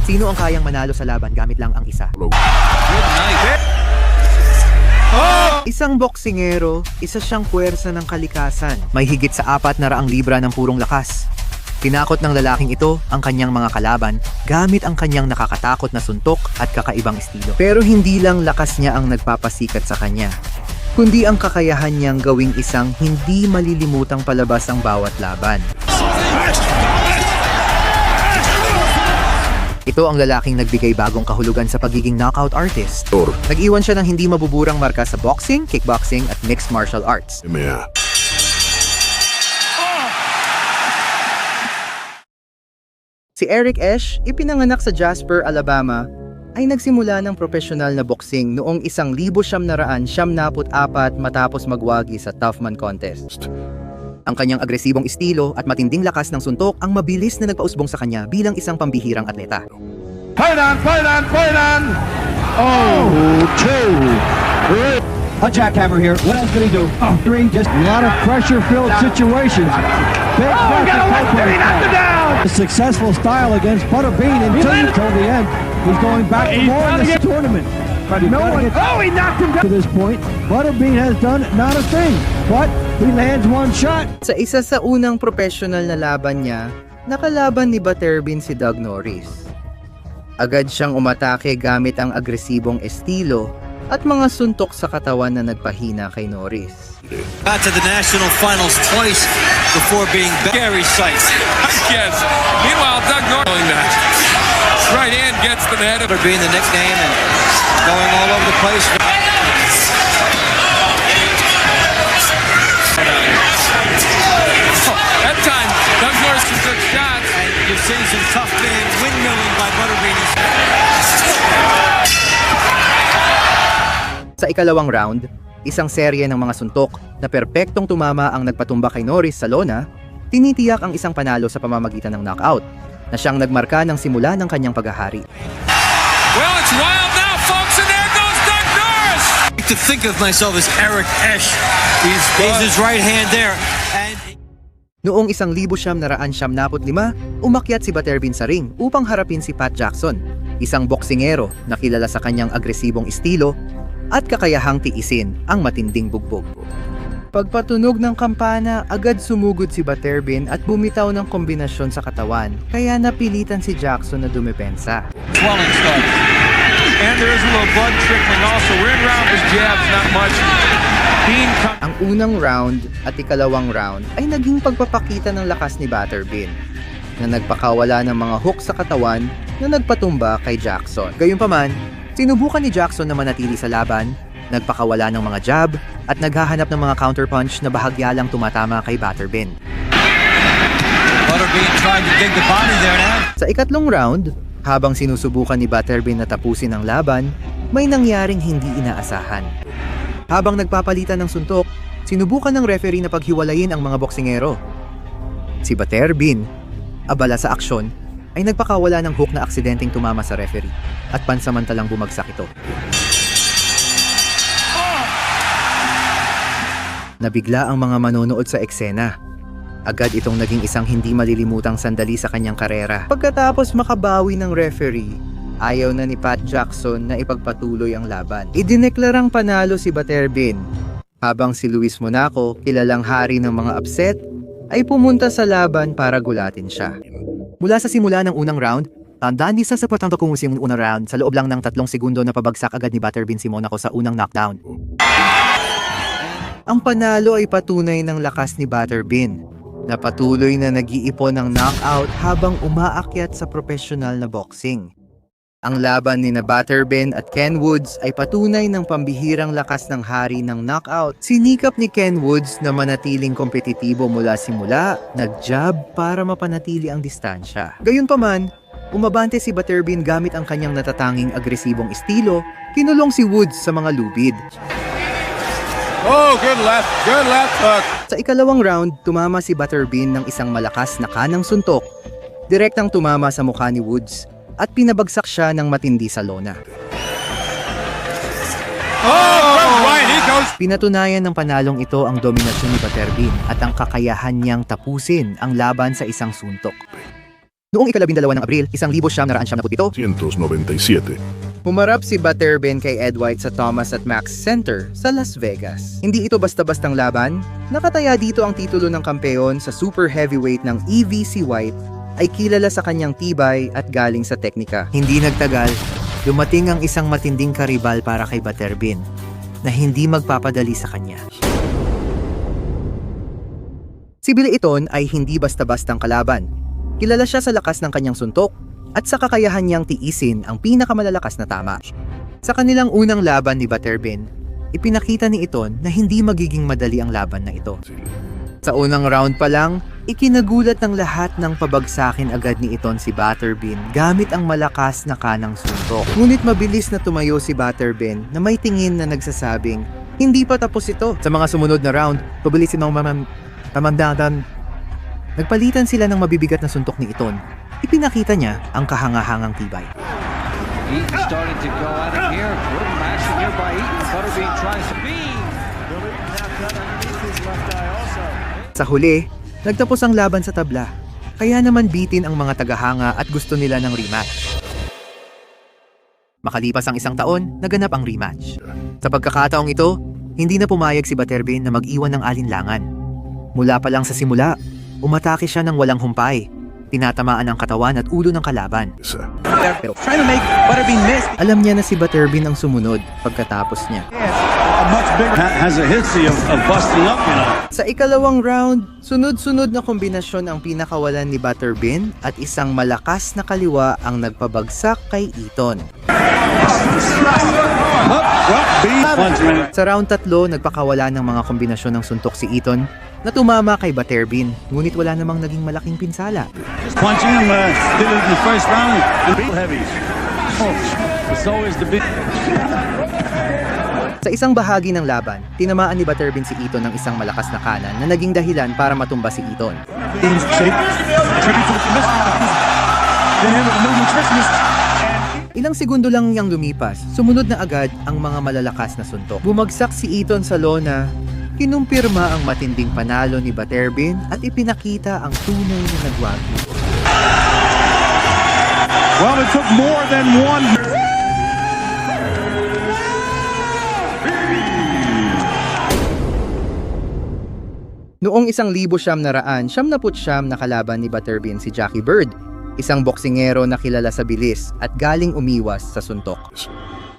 Sino ang kayang manalo sa laban gamit lang ang isa? Good night. Isang boksingero, isa siyang puwersa ng kalikasan. May higit sa 400 libra ng purong lakas. Tinakot ng lalaking ito ang kanyang mga kalaban gamit ang kanyang nakakatakot na suntok at kakaibang estilo. Pero hindi lang lakas niya ang nagpapasikat sa kanya, kundi ang kakayahan niyang gawing isang hindi malilimutang palabas ang bawat laban. Ito ang lalaking nagbigay bagong kahulugan sa pagiging knockout artist. Nag-iwan siya ng hindi mabuburang marka sa boxing, kickboxing at mixed martial arts. Si Eric Esch, ipinanganak sa Jasper, Alabama, ay nagsimula ng profesional na boxing noong 1974 matapos magwagi sa Toughman contest. Ang kanyang agresibong estilo at matinding lakas ng suntok ang mabilis na nagpausbong sa kanya bilang isang pambihirang atleta. Fight on! Oh, 2. A jackhammer here. What else did he do? Just a lot of pressure-filled situations. Big pressure. He knocked him down! A successful style against Butterbean until the end. He's going back for more in this tournament. He knocked him down! To this point, Butterbean has done not a thing, but he lands one shot. Sa isa sa unang professional na laban niya, nakalaban ni Butterbean si Doug Norris. Agad siyang umatake gamit ang agresibong estilo at mga suntok sa katawan na nagpahina kay Norris. Got to the national finals twice before being scary sights. Yes. Meanwhile, Doug Norris doing that. Right hand gets to the head of For being the nickname and going all over the place. That time, Doug Norris took shots. And you've seen some tough windmilling by Butterbean. Sa ikalawang round, isang serye ng mga suntok na perpektong tumama ang nagpatumba kay Norris sa lona, tinitiyak ang isang panalo sa pamamagitan ng knockout, na siyang nagmarka ng simula ng kanyang paghahari. Well, it's wild now, folks, and there goes Doug Norris! To think of myself as Eric Esch. He's his right hand there. And Noong 1975, umakyat si Butterbean sa ring upang harapin si Pat Jackson, isang boksingero na kilala sa kanyang agresibong estilo at kakayahang tiisin ang matinding bugbog. Pagpatunog ng kampana, agad sumugod si Butterbean at bumitaw ng kombinasyon sa katawan, kaya napilitan si Jackson na dumepensa. swelling starts. And there is a little blood trickling also. We're in round his jabs, not much. Bean Ang unang round at ikalawang round ay naging pagpapakita ng lakas ni Butterbean, na nagpakawala ng mga hook sa katawan na nagpatumba kay Jackson. Gayunpaman, sinubukan ni Jackson na manatili sa laban, nagpakawala ng mga jab at naghahanap ng mga counterpunch na bahagya lang tumatama kay Butterbean. Butterbean trying to dig the body there now. Sa ikatlong round, habang sinusubukan ni Butterbean na tapusin ang laban, may nangyaring hindi inaasahan. Habang nagpapalitan ng suntok, sinubukan ng referee na paghiwalayin ang mga boksingero. Si Butterbean, abala sa aksyon, ay nagpakawala ng hook na aksidenteng tumama sa referee at pansamantalang bumagsak ito. Nabigla ang mga manonood sa eksena. Agad itong naging isang hindi malilimutang sandali sa kanyang karera. Pagkatapos makabawi ng referee, ayaw na ni Pat Jackson na ipagpatuloy ang laban. Idineklarang panalo si Butterbean, habang si Luis Monaco, kilalang hari ng mga upset, ay pumunta sa laban para gulatin siya. Mula sa simula ng unang round, tandaan di sa sapat ang tukungusin ng unang round, sa loob lang ng 3 segundo na pabagsak agad ni Butterbean si Monaco sa unang knockdown. Ang panalo ay patunay ng lakas ni Butterbean, na patuloy na nag-iipon ng knockout habang umaakyat sa profesional na boxing. Ang laban ni Butterbean at Ken Woods ay patunay ng pambihirang lakas ng hari ng knockout. Sinikap ni Ken Woods na manatiling kompetitibo mula simula, nag-jab para mapanatili ang distansya. Gayunpaman, umabante si Butterbean gamit ang kanyang natatanging agresibong estilo, kinulong si Woods sa mga lubid. Oh, good left hook. Sa ikalawang round, tumama si Butterbean ng isang malakas na kanang suntok, direktang tumama sa mukha ni Woods, at pinabagsak siya ng matindi sa lona. Right, he goes. Pinatunayan ng panalong ito ang dominasyon ni Butterbean at ang kakayahan niyang tapusin ang laban sa isang suntok. Noong ika-12 ng Abril, 1997, 197. humarap si Butterbean kay Ed White sa Thomas at Mack Center sa Las Vegas. Hindi ito basta-bastang laban. Nakataya dito ang titulo ng kampeon sa super heavyweight ng EVC White ay kilala sa kanyang tibay at galing sa teknika. Hindi nagtagal, dumating ang isang matinding karibal para kay Butterbean na hindi magpapadali sa kanya. Si Billy Eaton ay hindi basta-bastang kalaban. Kilala siya sa lakas ng kanyang suntok at sa kakayahan niyang tiisin ang pinakamalalakas na tama. Sa kanilang unang laban ni Butterbean, ipinakita ni Eaton na hindi magiging madali ang laban na ito. Sa unang round pa lang, ikinagulat ng lahat ng pabagsakin agad ni Eaton si Butterbean gamit ang malakas na kanang suntok. Ngunit mabilis na tumayo si Butterbean na may tingin na nagsasabing, hindi pa tapos ito. Sa mga sumunod na round, pabilisin ng pamamdatan. Nagpalitan sila ng mabibigat na suntok ni Eaton. Ipinakita niya ang kahangahangang tibay. Eaton starting to go at it here. Good matching here by Eaton. Butterbean tries to beam. Sa huli, nagtapos ang laban sa tabla. Kaya naman bitin ang mga tagahanga at gusto nila ng rematch. Makalipas ang isang taon, naganap ang rematch. Sa pagkakataong ito, hindi na pumayag si Butterbean na mag-iwan ng alinlangan. Mula pa lang sa simula, umatake siya ng walang humpay. Tinatamaan ang katawan at ulo ng kalaban. Pero trying to make Butterbean miss. Alam niya na si Butterbean ang sumunod pagkatapos niya. Has a history of busting up, Sa ikalawang round, sunod-sunod na kombinasyon ang pinakawalan ni Butterbean at isang malakas na kaliwa ang nagpabagsak kay Eaton. Sa round 3, nagpakawala ng mga kombinasyon ng suntok si Eaton na tumama kay Butterbean, ngunit wala namang naging malaking pinsala. Punching him did it in the first round. Heavies. It's always the big... Sa isang bahagi ng laban, tinamaan ni Butterbean si Eaton ng isang malakas na kanan na naging dahilan para matumba si Eaton. Ilang segundo lang niyang lumipas, sumunod na agad ang mga malalakas na suntok. Bumagsak si Eaton sa lona, kinumpirma ang matinding panalo ni Butterbean at ipinakita ang tunay na nagwagi. Well, it took more than one. Noong 1979 na kalaban ni Butterbean si Jackie Bird, isang boksingero na kilala sa bilis at galing umiwas sa suntok.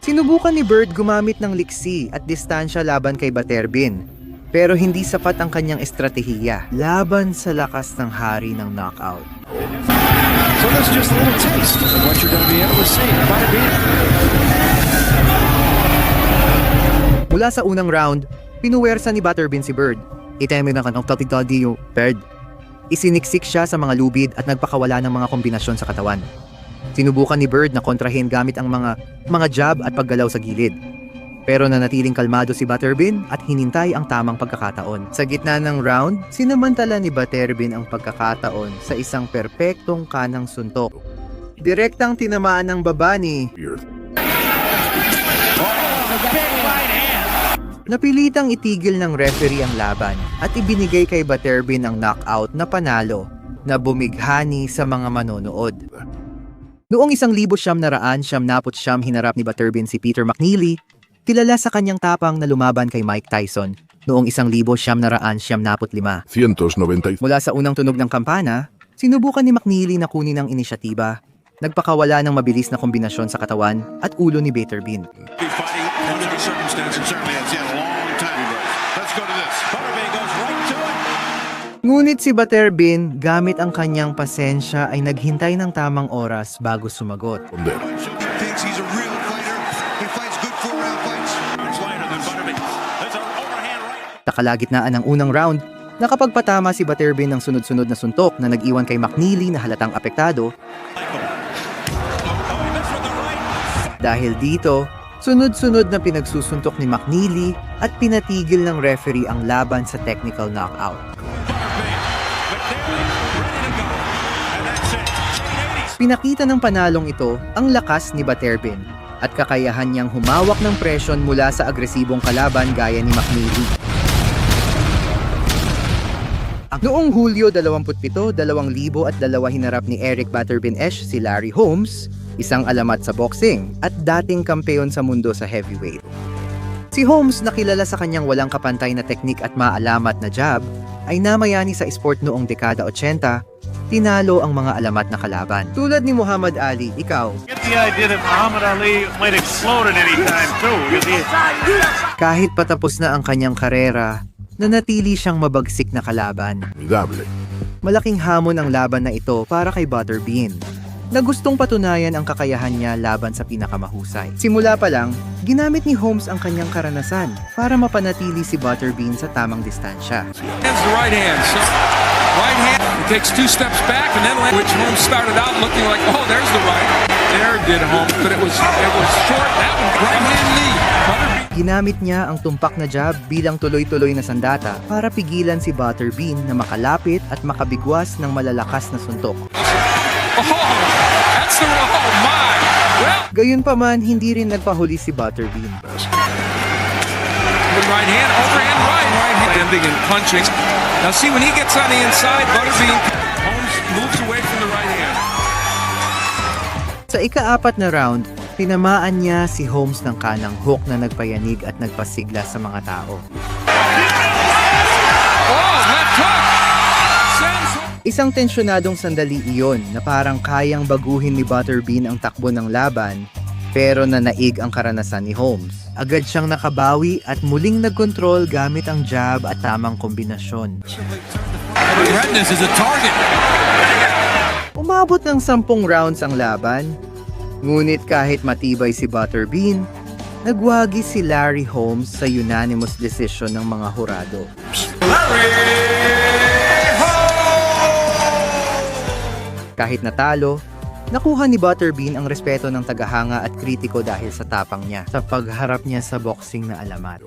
Sinubukan ni Bird gumamit ng liksi at distansya laban kay Butterbean, pero hindi sapat ang kanyang estratehiya laban sa lakas ng hari ng knockout. So that's just a little taste of what you're going to be able to see. Butterbean. Mula sa unang round, pinuwersa ni Butterbean si Bird. Itemi na kanong tati-tati yung Bird. Isiniksik siya sa mga lubid at nagpakawala ng mga kombinasyon sa katawan. Sinubukan ni Bird na kontrahin gamit ang mga jab at paggalaw sa gilid. Pero nanatiling kalmado si Butterbean at hinintay ang tamang pagkakataon. Sa gitna ng round, sinamantala ni Butterbean ang pagkakataon sa isang perpektong kanang suntok. Direktang tinamaan ng baba ni... Napilitang itigil ng referee ang laban at ibinigay kay Butterbean ang knockout na panalo na bumighani sa mga manonood. Noong 1979 hinarap ni Butterbean si Peter McNeely, kilala sa kanyang tapang na lumaban kay Mike Tyson noong 1995. 190. Mula sa unang tunog ng kampana, sinubukan ni McNeely na kunin ang inisyatiba, nagpakawala ng mabilis na kombinasyon sa katawan at ulo ni Butterbean. Under the circumstances, certainly has yet a long time. Let's go to this. Butterbean goes right to it. Ngunit si Butterbean, gamit ang kanyang pasensya ay naghintay ng tamang oras bago sumagot. Thinks he's a real fighter. He fights good 4-round fights. It's lighter than Butterbean. There's an overhand right. Sa kalagitnaan ng unang round, nakapagpatama si Butterbean ng sunod-sunod na suntok na nag-iwan kay McNeely na halatang apektado. Dahil dito, sunod-sunod na pinagsusuntok ni McNeely at pinatigil ng referee ang laban sa technical knockout. Pinakita ng panalong ito ang lakas ni Butterbean at kakayahan niyang humawak ng presyon mula sa agresibong kalaban gaya ni McNeely. Noong Hulyo 27, 2002 hinarap ni Eric Butterbean Esch si Larry Holmes, isang alamat sa boxing at dating kampeon sa mundo sa heavyweight. Si Holmes, na kilala sa kanyang walang kapantay na teknik at maalamat na jab, ay namayani sa sport noong dekada 80, tinalo ang mga alamat na kalaban. Tulad ni Muhammad Ali, ikaw, Get the idea that Muhammad Ali might explode at any time too. kahit patapos na ang kanyang karera, nanatili siyang mabagsik na kalaban. Formidable. Malaking hamon ang laban na ito para kay Butterbean, na gustong patunayan ang kakayahan niya laban sa pinakamahusay. Simula pa lang, ginamit ni Holmes ang kanyang karanasan para mapanatili si Butterbean sa tamang distansya. Hands the right hand. So, right hand, he takes 2 steps back, and then which Holmes started out looking like, oh, there's the right. There did Holmes, but it was short. That one, right hand lead. Butterbean. Ginamit niya ang tumpak na jab bilang tuloy-tuloy na sandata para pigilan si Butterbean na makalapit at makabigwas ng malalakas na suntok. Oh, that's the oh my. Well, Gayunpaman, hindi rin nagpahuli si Butterbean. the right hand, overhand right hand, landing and punching. Now see when he gets on the inside, Butterbean, Holmes moves away from the right hand. Sa ika-4 na round, tinamaan niya si Holmes ng kanang hook na nagpayanig at nagpasigla sa mga tao. Oh, left hook. Sends Isang tensyonadong sandali iyon na parang kayang baguhin ni Butterbean ang takbo ng laban, pero nanaig ang karanasan ni Holmes. Agad siyang nakabawi at muling nagkontrol gamit ang jab at tamang kombinasyon. Redness is a target. Umabot ng 10 rounds ang laban, ngunit kahit matibay si Butterbean, nagwagi si Larry Holmes sa unanimous decision ng mga hurado. Kahit natalo, nakuha ni Butterbean ang respeto ng tagahanga at kritiko dahil sa tapang niya sa pagharap niya sa boxing na alamat.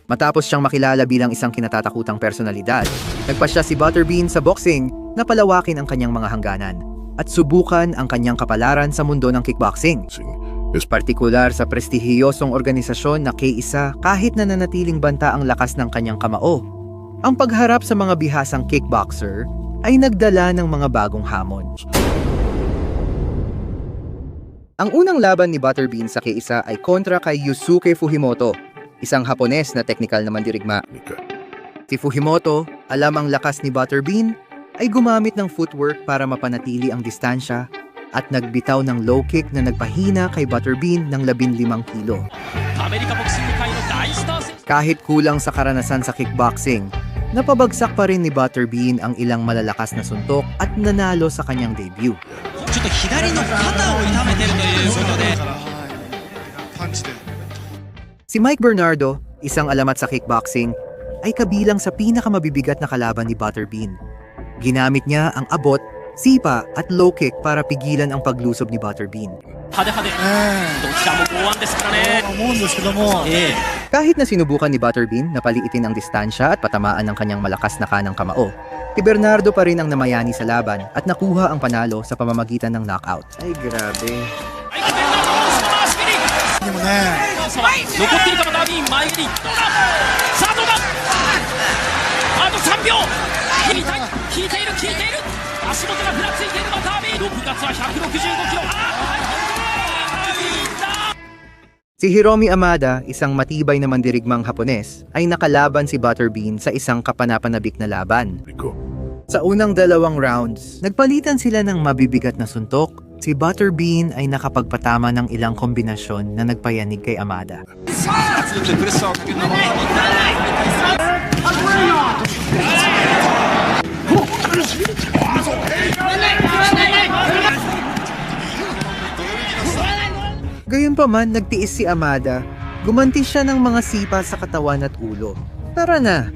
Matapos siyang makilala bilang isang kinatatakutang personalidad, nagpasya si Butterbean sa boxing na palawakin ang kanyang mga hangganan at subukan ang kanyang kapalaran sa mundo ng kickboxing. Es Partikular sa prestihiyosong organisasyon na K1 kahit na nanatiling banta ang lakas ng kanyang kamao. Ang pagharap sa mga bihasang kickboxer ay nagdala ng mga bagong hamon. Ang unang laban ni Butterbean sa K1 ay kontra kay Yusuke Fujimoto, isang Hapones na teknikal na mandirigma. Si Fujimoto, alam ang lakas ni Butterbean, ay gumamit ng footwork para mapanatili ang distansya at nagbitaw ng low kick na nagpahina kay Butterbean ng 15 kilo. Kahit kulang sa karanasan sa kickboxing, napabagsak pa rin ni Butterbean ang ilang malalakas na suntok at nanalo sa kanyang debut. Si Mike Bernardo, isang alamat sa kickboxing, ay kabilang sa pinakamabibigat na kalaban ni Butterbean. Ginamit niya ang abot, sipa at low kick para pigilan ang paglusob ni Butterbean. Kahit na sinubukan ni Butterbean na paliitin ang distansya at patamaan ng kanyang malakas na kanang kamao, si Bernardo pa rin ang namayani sa laban at nakuha ang panalo sa pamamagitan ng knockout. Ay, grabe. Si Hiromi Amada, isang matibay na mandirigmang Hapones, ay nakalaban si Butterbean sa isang kapanapanabik na laban. Sa unang 2 rounds, nagpalitan sila ng mabibigat na suntok. Si Butterbean ay nakapagpatama ng ilang kombinasyon na nagpayanig kay Amada. Gayunpaman, nagtiis si Amada. Gumanti siya ng mga sipa sa katawan at ulo. Tara na!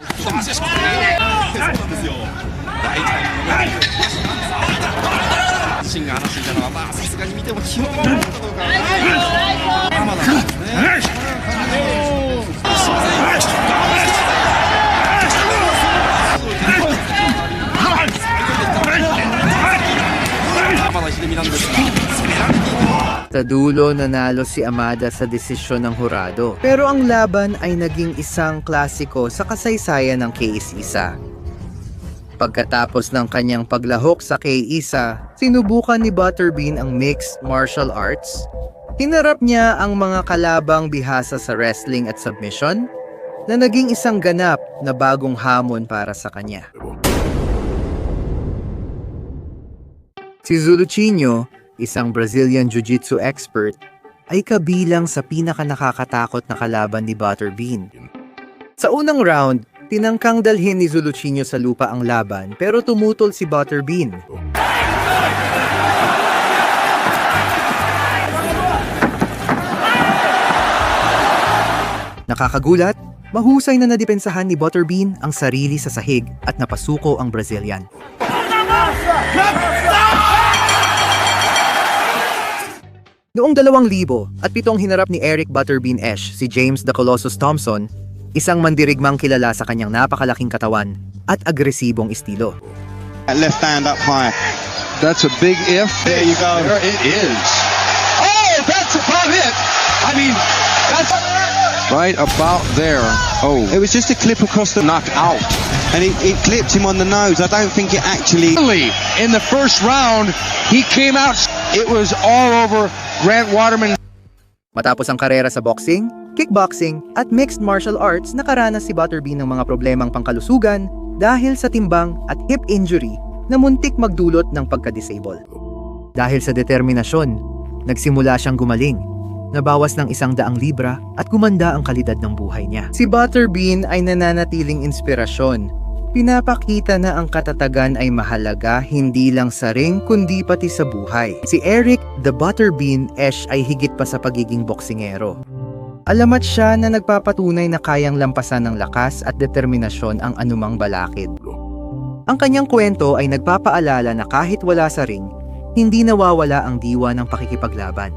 Sa dulo, nanalo si Amada sa desisyon ng hurado. Pero ang laban ay naging isang klasiko sa kasaysayan ng K1. Pagkatapos ng kanyang paglahok sa K-Isa, sinubukan ni Butterbean ang mixed martial arts. Hinarap niya ang mga kalabang bihasa sa wrestling at submission na naging isang ganap na bagong hamon para sa kanya. Si Zuluchinho, isang Brazilian Jiu-Jitsu expert, ay kabilang sa pinakanakakatakot na kalaban ni Butterbean. Sa unang round, tinangkang dalhin ni Zuluchinho sa lupa ang laban pero tumutol si Butterbean. Nakakagulat, mahusay na nadepensahan ni Butterbean ang sarili sa sahig at napasuko ang Brazilian. Noong 2007 at 7 hinarap ni Eric Butterbean Esch si James the Colossus Thompson, isang mandirigmang kilala sa kanyang napakalaking katawan at agresibong estilo. Left hand up high. That's a big if. There you go. There it is. Oh, that's about it. I mean, that's right about there. Oh, It was just a clip across the knocked out. and it clipped him on the nose. I don't think it actually. In the first round, he came out. It was all over Grant Waterman. Matapos ang karera sa boxing, kickboxing at mixed martial arts, nakaranas si Butterbean ng mga problemang pangkalusugan dahil sa timbang at hip injury na muntik magdulot ng pagka-disable. Dahil sa determinasyon, nagsimula siyang gumaling, nabawas ng 100 libra at gumanda ang kalidad ng buhay niya. Si Butterbean ay nananatiling inspirasyon. Pinapakita na ang katatagan ay mahalaga hindi lang sa ring kundi pati sa buhay. Si Eric the Butterbean Esch ay higit pa sa pagiging boksingero. Alamat siya na nagpapatunay na kayang lampasan ng lakas at determinasyon ang anumang balakid. Ang kanyang kwento ay nagpapaalala na kahit wala sa ring, hindi nawawala ang diwa ng pakikipaglaban.